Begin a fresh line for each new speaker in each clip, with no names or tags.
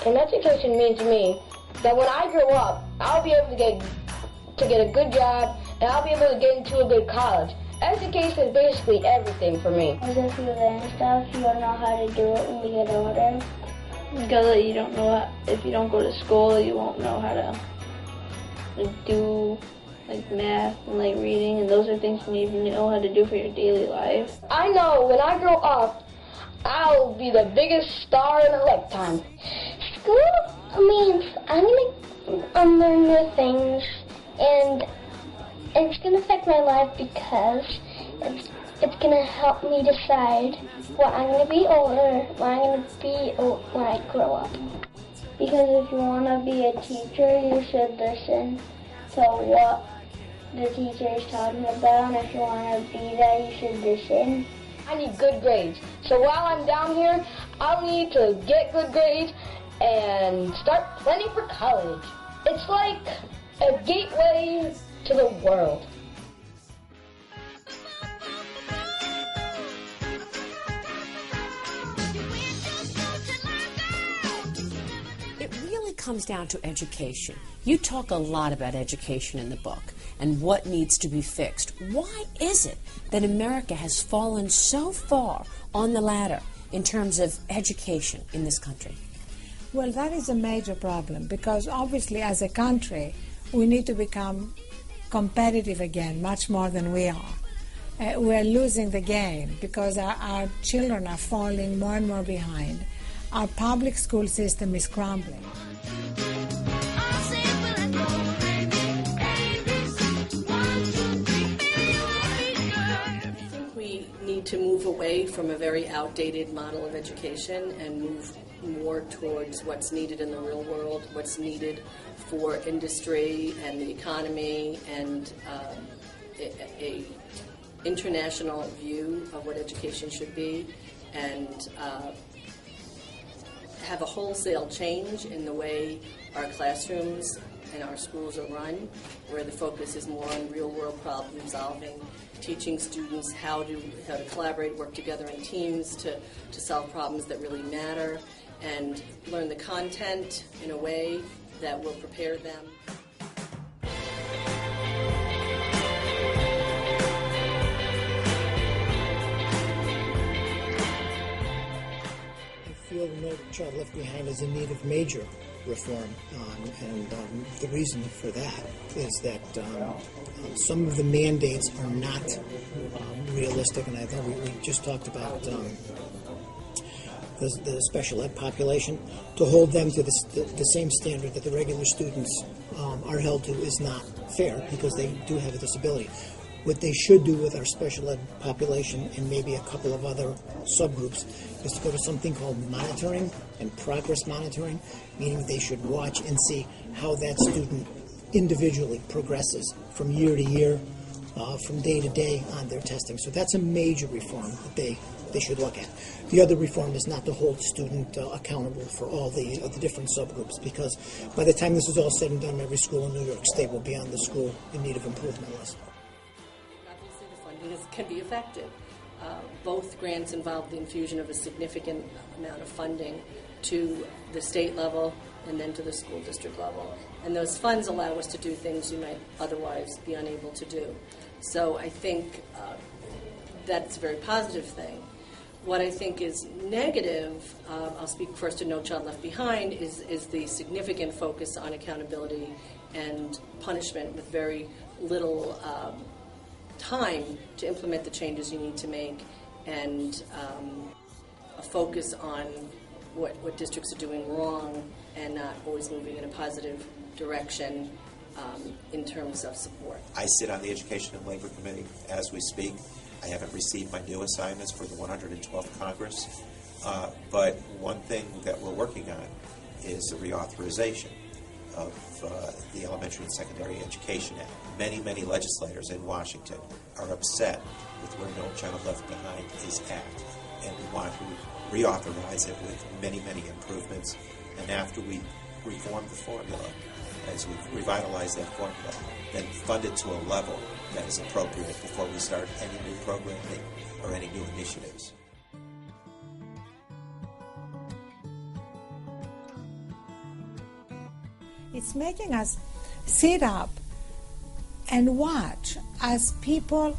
And education means to me that when I grow up, I'll be able to get a good job, and I'll be able to get into a good college. Education is basically everything for me.
Because if you learn stuff, you don't know how to do it when you get older. Because you don't know if you don't go to school, you won't know how to do math and reading, and those are things you need to know how to do for your daily life.
I know when I grow up, I'll be the biggest star in a lifetime.
School means I'm gonna learn new things, and it's gonna affect my life because it's gonna help me decide what I'm gonna be older, what I'm gonna be when I grow up. Because if you wanna be a teacher, you should listen to what the teacher is talking about, and if you wanna be that, you should listen.
I need good grades. So while I'm down here, I'll need to get good grades and start planning for college. It's like a gateway to the world.
It really comes down to education. You talk a lot about education in the book and what needs to be fixed. Why is it that America has fallen so far on the ladder in terms of education in this country?
Well, that is a major problem because obviously as a country we need to become competitive again, much more than we are. We're losing the game because our children are falling more and more behind. Our public school system is crumbling.
To move away from a very outdated model of education and move more towards what's needed in the real world, what's needed for industry and the economy, and a international view of what education should be, and have a wholesale change in the way our classrooms and our schools are run, where the focus is more on real-world problem solving, teaching students how to collaborate, work together in teams to solve problems that really matter, and learn the content in a way that will prepare them.
I feel No Child Left Behind is in need of major reform, and the reason for that is that some of the mandates are not realistic, and I thought we just talked about the special ed population. To hold them to the same standard that the regular students are held to is not fair because they do have a disability. What they should do with our special ed population and maybe a couple of other subgroups is to go to something called monitoring and progress monitoring, meaning they should watch and see how that student individually progresses from year to year, from day to day on their testing. So that's a major reform that they should look at. The other reform is not to hold the student accountable for all the different subgroups, because by the time this is all said and done, every school in New York State will be on the school in need of improvement list.
Obviously, the funding can be effective. Both grants involve the infusion of a significant amount of funding to the state level and then to the school district level. And those funds allow us to do things you might otherwise be unable to do. So I think that's a very positive thing. What I think is negative, I'll speak first to No Child Left Behind, is the significant focus on accountability and punishment with very little time to implement the changes you need to make, and a focus on what districts are doing wrong and not always moving in a positive direction in terms of support.
I sit on the Education and Labor Committee as we speak. I haven't received my new assignments for the 112th Congress, but one thing that we're working on is the reauthorization of the Elementary and Secondary Education Act. Many, many legislators in Washington are upset with where No Child Left Behind is at, and we want to reauthorize it with many, many improvements. And after we reform the formula, as we revitalize that formula, then fund it to a level that is appropriate before we start any new programming or any new initiatives.
It's making us sit up and watch as people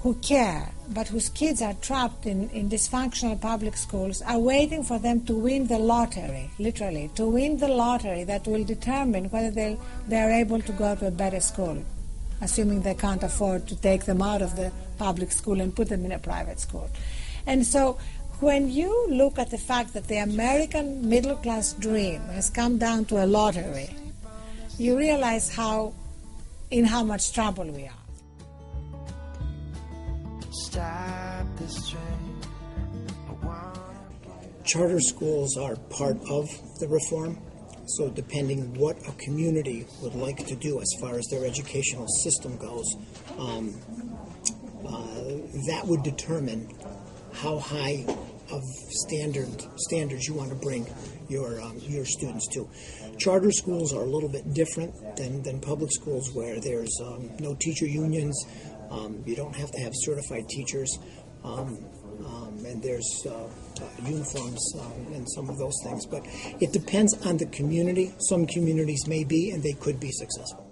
who care but whose kids are trapped in dysfunctional public schools are waiting for them to win the lottery, literally, to win the lottery that will determine whether they're able to go to a better school, assuming they can't afford to take them out of the public school and put them in a private school. And so when you look at the fact that the American middle-class dream has come down to a lottery, you realize in how much trouble we are.
Charter schools are part of the reform, so depending what a community would like to do as far as their educational system goes, that would determine how high of standards you want to bring your students to. Charter schools are a little bit different than public schools, where there's no teacher unions. You don't have to have certified teachers, and there's uniforms and some of those things. But it depends on the community. Some communities may be, and they could be successful.